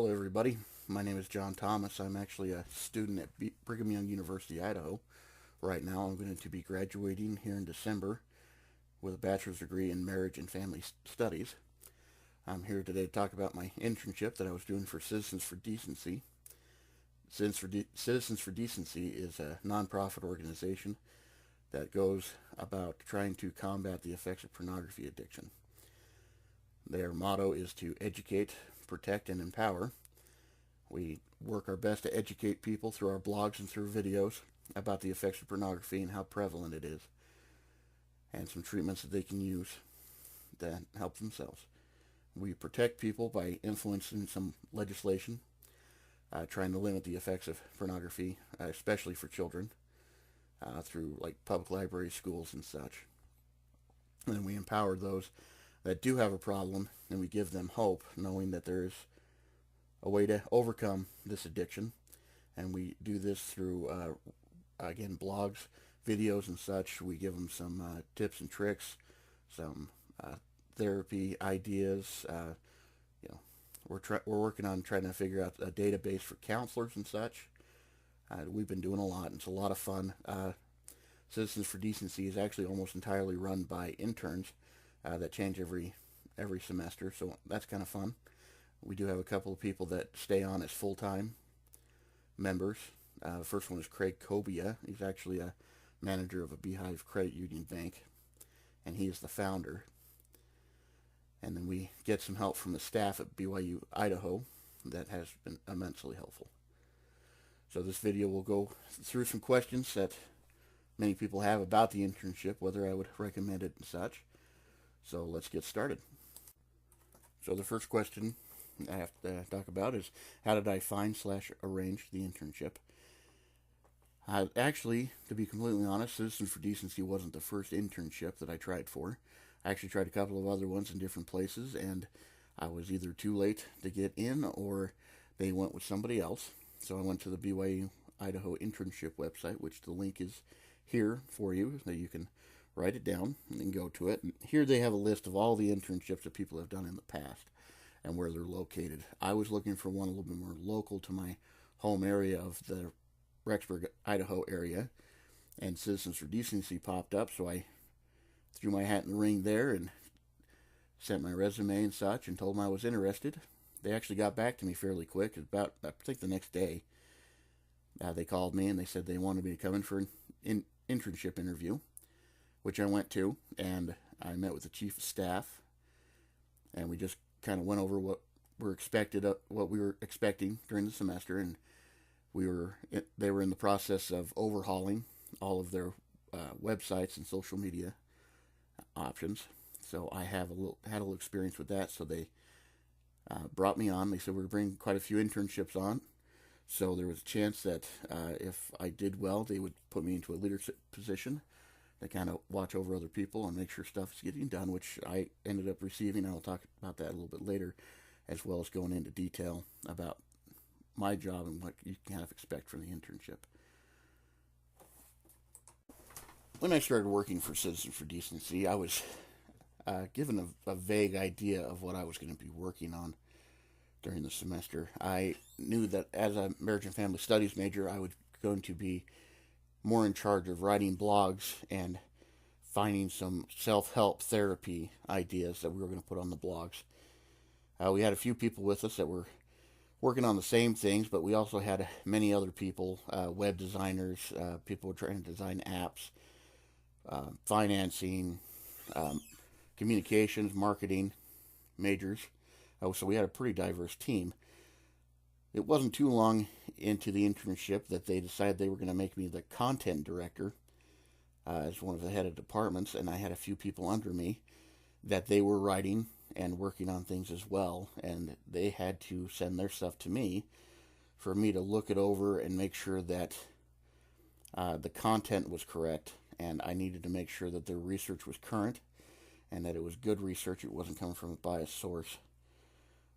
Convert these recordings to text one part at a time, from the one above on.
Hello, everybody. My name is John Thomas. I'm actually a student at Brigham Young University, Idaho. Right now, I'm going to be graduating here in December with a bachelor's degree in marriage and family studies. I'm here today to talk about my internship that I was doing for Citizens for Decency. Citizens for Decency is a nonprofit organization that goes about trying to combat the effects of pornography addiction. Their motto is to educate, protect, and empower. We work our best to educate people through our blogs and through videos about the effects of pornography and how prevalent it is, and some treatments that they can use that help themselves. We protect people by influencing some legislation, trying to limit the effects of pornography, especially for children, through like public libraries, schools, and such. And then we empower those that do have a problem, and we give them hope, knowing that there is a way to overcome this addiction. And we do this through, again, blogs, videos, and such. We give them some tips and tricks, some therapy ideas. You know, we're working on trying to figure out a database for counselors and such. We've been doing a lot, and it's a lot of fun. Citizens for Decency is actually almost entirely run by interns that change every semester, so that's kind of fun. We do have a couple of people that stay on as full-time members. The first one is Craig Cobia. He's actually a manager of a Beehive Credit Union Bank, and he is the founder. And then we get some help from the staff at BYU Idaho that has been immensely helpful. So this video will go through some questions that many people have about the internship, whether I would recommend it and such. So let's get started. So the first question I have to talk about is, how did I find/arrange the internship? Actually, to be completely honest, Citizens for Decency wasn't the first internship that I tried for. I actually tried a couple of other ones in different places, and I was either too late to get in or they went with somebody else. So I went to the BYU Idaho internship website, which the link is here for you, so you can write it down and go to it. And here they have a list of all the internships that people have done in the past and where they're located. I was looking for one a little bit more local to my home area of the Rexburg, Idaho area, and Citizens for Decency popped up, so I threw my hat in the ring there and sent my resume and such and told them I was interested. They actually got back to me fairly quick. About, I think, the next day. They called me and they said they wanted me to come in for an internship interview, which I went to, and I met with the chief of staff, and we just kind of went over what we were expecting during the semester, and they were in the process of overhauling all of their websites and social media options. So I had a little experience with that. So they brought me on. They said we were bringing quite a few internships on, so there was a chance that if I did well, they would put me into a leadership position to kind of watch over other people and make sure stuff is getting done, which I ended up receiving. I'll talk about that a little bit later, as well as going into detail about my job and what you kind of expect from the internship. When I started working for Citizens for Decency, I was given a vague idea of what I was going to be working on during the semester. I knew that as a marriage and family studies major, I was going to be more in charge of writing blogs and finding some self-help therapy ideas that we were going to put on the blogs. We had a few people with us that were working on the same things, but we also had many other people, web designers, people trying to design apps, financing, communications, marketing majors. So we had a pretty diverse team. It wasn't too long into the internship that they decided they were going to make me the content director as one of the head of departments, and I had a few people under me that they were writing and working on things as well, and they had to send their stuff to me for me to look it over and make sure that the content was correct, and I needed to make sure that their research was current and that it was good research. It wasn't coming from a biased source.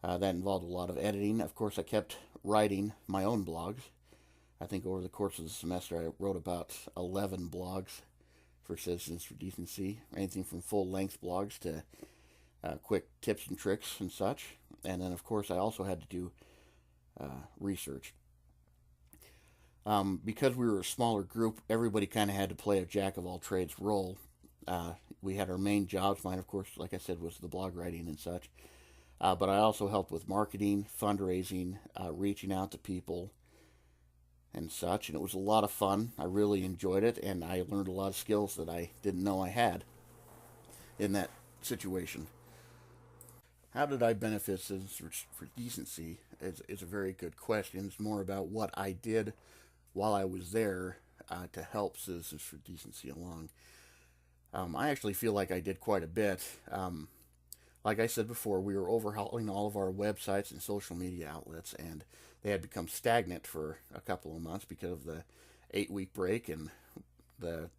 That involved a lot of editing. Of course, I kept writing my own blogs. I think over the course of the semester, I wrote about 11 blogs for Citizens for Decency, anything from full-length blogs to quick tips and tricks and such. And then, of course, I also had to do research. Because we were a smaller group, everybody kind of had to play a jack of all trades role. We had our main jobs. Mine, of course, like I said, was the blog writing and such. But I also helped with marketing, fundraising, reaching out to people, and such. And it was a lot of fun. I really enjoyed it, and I learned a lot of skills that I didn't know I had in that situation. How did I benefit Citizens for Decency is a very good question. It's more about what I did while I was there to help Citizens for Decency along. I actually feel like I did quite a bit. Like I said before, we were overhauling all of our websites and social media outlets, and they had become stagnant for a couple of months because of the 8-week break, and the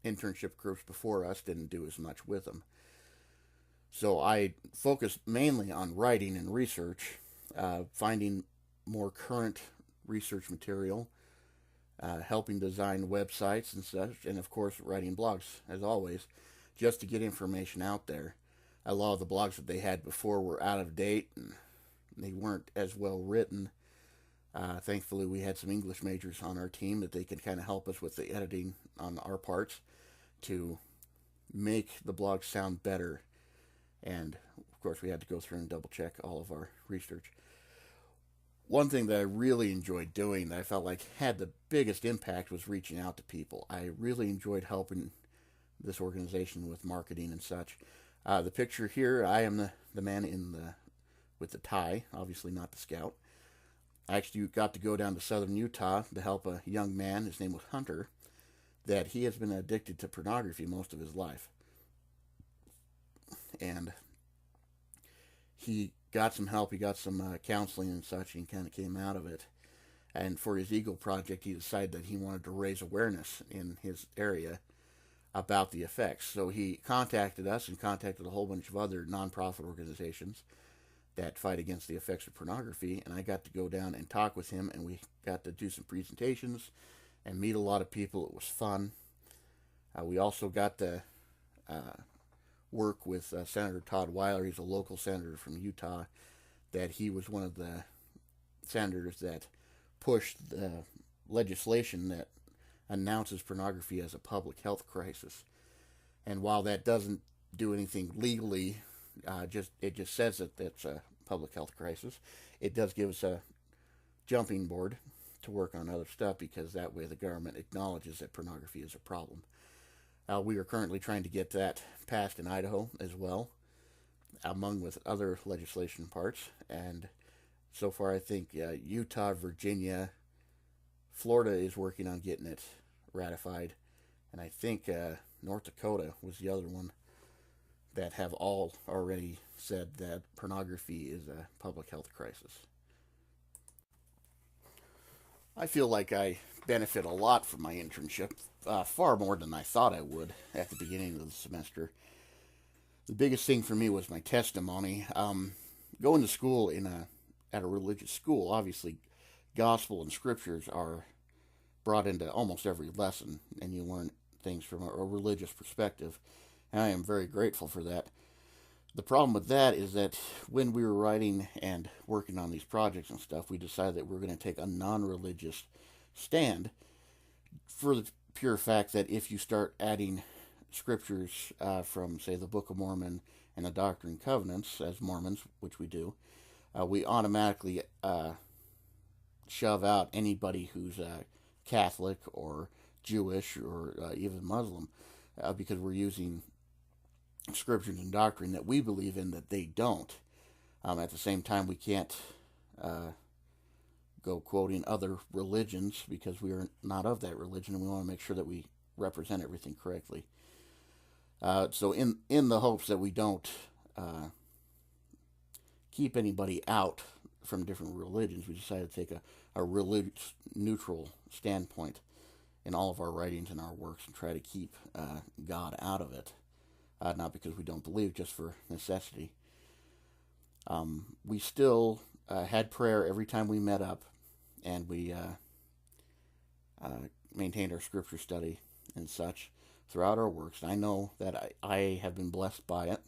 internship groups before us didn't do as much with them. So I focused mainly on writing and research, finding more current research material, helping design websites and such, and of course writing blogs, as always, just to get information out there. A lot of the blogs that they had before were out of date, and they weren't as well written. Thankfully, we had some English majors on our team that they could kind of help us with the editing on our parts to make the blog sound better. And of course, we had to go through and double check all of our research. One thing that I really enjoyed doing that I felt like had the biggest impact was reaching out to people. I really enjoyed helping this organization with marketing and such. The picture here, I am the man with the tie, obviously not the scout. I actually got to go down to southern Utah to help a young man, his name was Hunter, that he has been addicted to pornography most of his life. And he got some help, he got some counseling and such, and kind of came out of it. And for his Eagle project, he decided that he wanted to raise awareness in his area about the effects. So he contacted us and contacted a whole bunch of other nonprofit organizations that fight against the effects of pornography, and I got to go down and talk with him, and we got to do some presentations and meet a lot of people. It was fun. We also got to work with Senator Todd Weiler. He's a local senator from Utah, that he was one of the senators that pushed the legislation that announces pornography as a public health crisis. And while that doesn't do anything legally, it just says that it's a public health crisis, it does give us a jumping board to work on other stuff, because that way the government acknowledges that pornography is a problem. We are currently trying to get that passed in Idaho as well, among with other legislation parts. And so far, I think Utah, Virginia, Florida is working on getting it ratified, and I think North Dakota was the other one that have all already said that pornography is a public health crisis. I feel like I benefit a lot from my internship, far more than I thought I would at the beginning of the semester. The biggest thing for me was my testimony. Going to school at a religious school, obviously, gospel and scriptures are brought into almost every lesson, and you learn things from a religious perspective. And I am very grateful for that. The problem with that is that when we were writing and working on these projects and stuff, we decided that we were going to take a non-religious stand, for the pure fact that if you start adding scriptures from, say, the Book of Mormon and the Doctrine and Covenants, as Mormons, which we do, we automatically shove out anybody who's Catholic or Jewish or even Muslim, because we're using scriptures and doctrine that we believe in that they don't. At the same time, we can't go quoting other religions, because we are not of that religion, and we want to make sure that we represent everything correctly. So in the hopes that we don't keep anybody out from different religions, we decided to take a religious neutral standpoint in all of our writings and our works, and try to keep God out of it. Not because we don't believe, just for necessity. We still had prayer every time we met up, and we maintained our scripture study and such throughout our works. And I know that I have been blessed by it,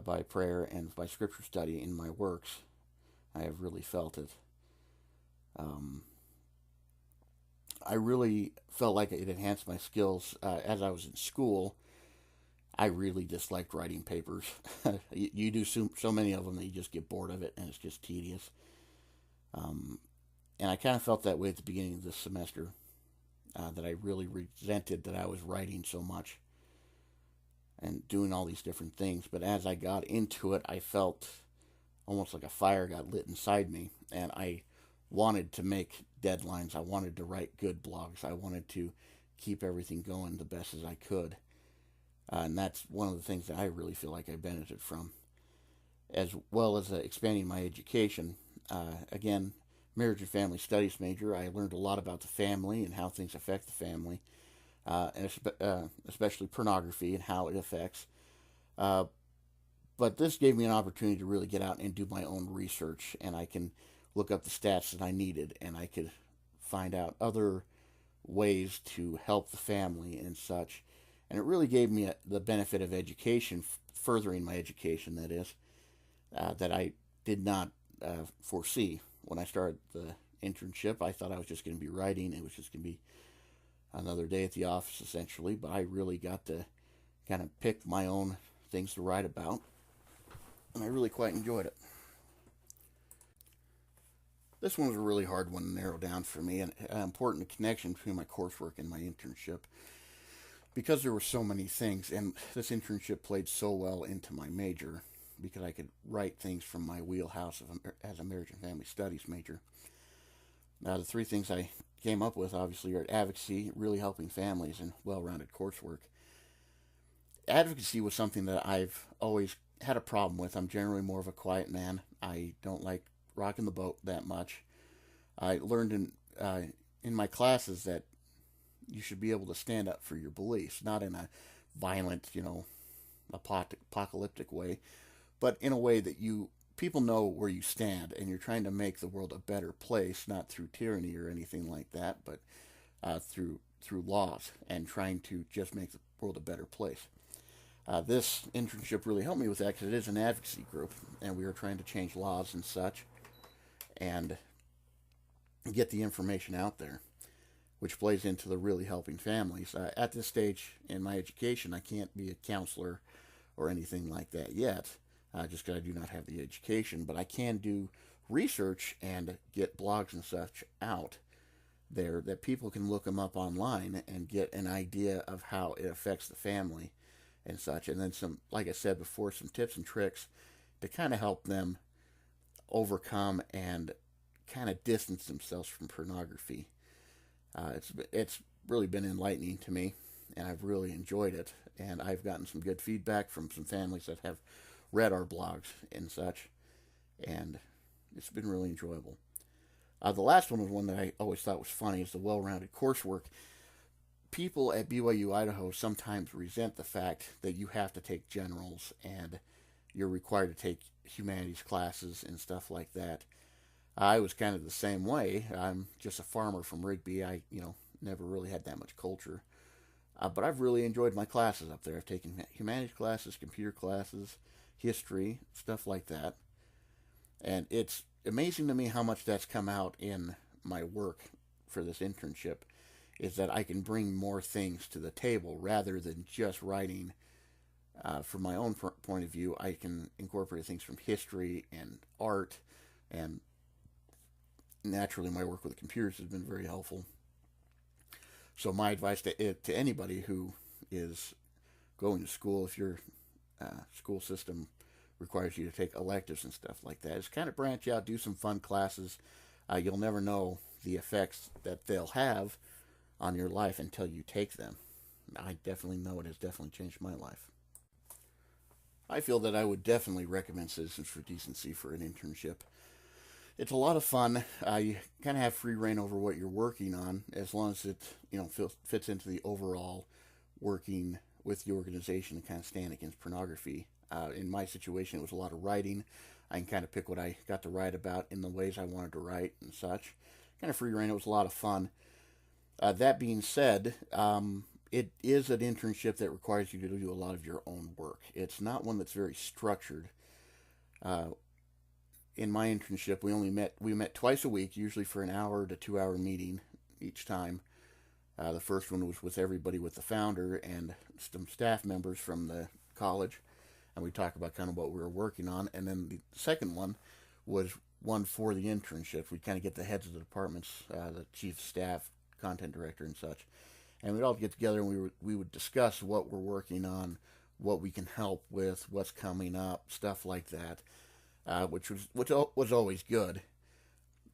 by prayer and by scripture study in my works. I have really felt it. Um, I really felt like it enhanced my skills as I was in school. I really disliked writing papers. You do so many of them that you just get bored of it, and it's just tedious. Um, and I kind of felt that way at the beginning of this semester, that I really resented that I was writing so much and doing all these different things. But as I got into it, I felt almost like a fire got lit inside me, and I wanted to make deadlines. I wanted to write good blogs. I wanted to keep everything going the best as I could. And that's one of the things that I really feel like I benefited from, as well as expanding my education. Again, marriage and family studies major, I learned a lot about the family and how things affect the family, especially pornography and how it affects. Uh, but this gave me an opportunity to really get out and do my own research, and I can look up the stats that I needed, and I could find out other ways to help the family and such. And it really gave me the benefit of education, furthering my education, that is, that I did not foresee when I started the internship. I thought I was just going to be writing. It was just going to be another day at the office, essentially. But I really got to kind of pick my own things to write about, and I really quite enjoyed it. This one was a really hard one to narrow down for me, and an important connection between my coursework and my internship, because there were so many things, and this internship played so well into my major because I could write things from my wheelhouse as a marriage and family studies major. Now, the three things I came up with, obviously, are advocacy, really helping families, and well-rounded coursework. Advocacy was something that I've always had a problem with. I'm generally more of a quiet man. I don't like rocking the boat that much. I learned in my classes that you should be able to stand up for your beliefs, not in a violent, apocalyptic way, but in a way that people know where you stand, and you're trying to make the world a better place, not through tyranny or anything like that, but through laws and trying to just make the world a better place. This internship really helped me with that because it is an advocacy group, and we were trying to change laws and such, and get the information out there, which plays into the really helping families. At this stage in my education, I can't be a counselor or anything like that yet, just because I do not have the education, but I can do research and get blogs and such out there that people can look them up online and get an idea of how it affects the family and such. And then some, like I said before, some tips and tricks to kind of help them overcome and kind of distance themselves from pornography. It's really been enlightening to me, and I've really enjoyed it. And I've gotten some good feedback from some families that have read our blogs and such, and it's been really enjoyable. The last one was one that I always thought was funny, is the well-rounded coursework. People at BYU Idaho sometimes resent the fact that you have to take generals and you're required to take humanities classes and stuff like that. I was kind of the same way. I'm just a farmer from Rigby. I, never really had that much culture. But I've really enjoyed my classes up there. I've taken humanities classes, computer classes, history, stuff like that. And it's amazing to me how much that's come out in my work for this internship, is that I can bring more things to the table rather than just writing. From my own point of view, I can incorporate things from history and art, and naturally my work with computers has been very helpful. So my advice to anybody who is going to school, if your school system requires you to take electives and stuff like that, is kind of branch out, do some fun classes. You'll never know the effects that they'll have on your life until you take them. I definitely know it has definitely changed my life. I feel that I would definitely recommend Citizens for Decency for an internship. It's a lot of fun. You kind of have free reign over what you're working on, as long as it fits into the overall working with the organization and kind of stand against pornography. In my situation, it was a lot of writing. I can kind of pick what I got to write about in the ways I wanted to write and such. Kind of free reign. It was a lot of fun. That being said, it is an internship that requires you to do a lot of your own work. It's not one that's very structured. in my internship, we met twice a week, usually for an hour to 2 hour meeting each time. The first one was with everybody, with the founder and some staff members from the college, and we talked about kind of what we were working on. And then the second one was one for the internship. We'd kind of get the heads of the departments, the chief of staff, content director, and such, and we'd all get together and we would discuss what we're working on, what we can help with, what's coming up, stuff like that, which was always good.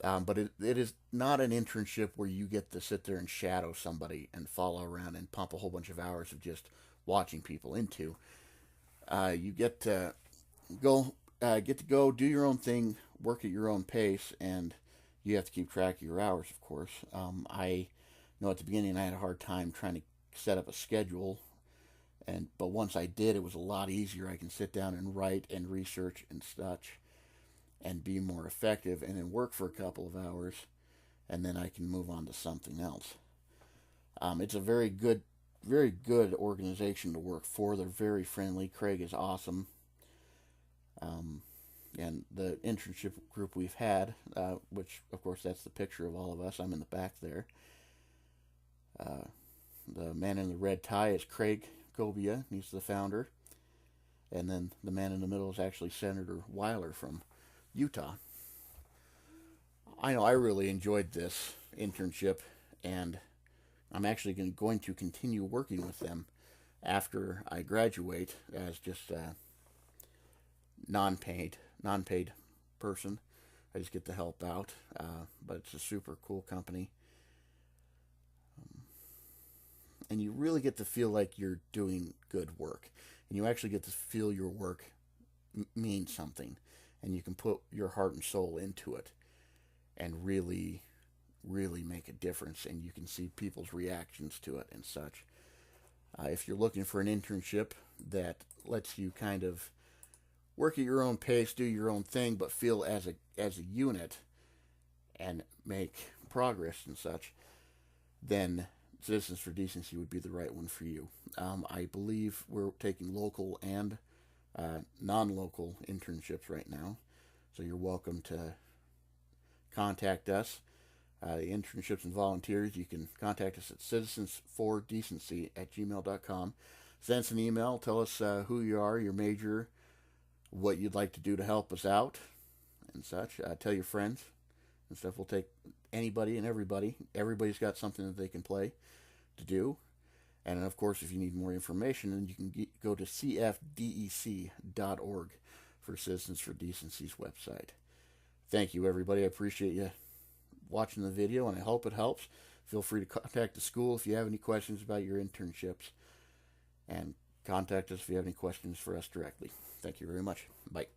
But it is not an internship where you get to sit there and shadow somebody and follow around and pump a whole bunch of hours of just watching people into. You get to go do your own thing, work at your own pace, and you have to keep track of your hours, of course. I know at the beginning I had a hard time trying to set up a schedule, but once I did, it was a lot easier. I can sit down and write and research and such, and be more effective, and then work for a couple of hours, and then I can move on to something else. It's a very good organization to work for. They're very friendly. Craig is awesome. And the internship group we've had, which of course that's the picture of all of us. I'm in the back there. The man in the red tie is Craig Gobia. He's the founder. And then the man in the middle is actually Senator Weiler from Utah. I know I really enjoyed this internship, and I'm actually going to continue working with them after I graduate as just a non-paid person. I just get to help out, but it's a super cool company. And you really get to feel like you're doing good work, and you actually get to feel your work means something, and you can put your heart and soul into it and really make a difference, and you can see people's reactions to it and such. If you're looking for an internship that lets you kind of work at your own pace, do your own thing, but feel as a unit and make progress and such, then Citizens for Decency would be the right one for you. I believe we're taking local and non-local internships right now, so you're welcome to contact us. The internships and volunteers, you can contact us at citizensfordecency@gmail.com. Send us an email, tell us who you are, your major, what you'd like to do to help us out, and such. Tell your friends and stuff. We'll take anybody and everybody. Everybody's got something that they can play to do. And of course, if you need more information, then you can go to cfdec.org for Citizens for Decency's website. Thank you, everybody. I appreciate you watching the video, and I hope it helps. Feel free to contact the school if you have any questions about your internships, and contact us if you have any questions for us directly. Thank you very much. Bye.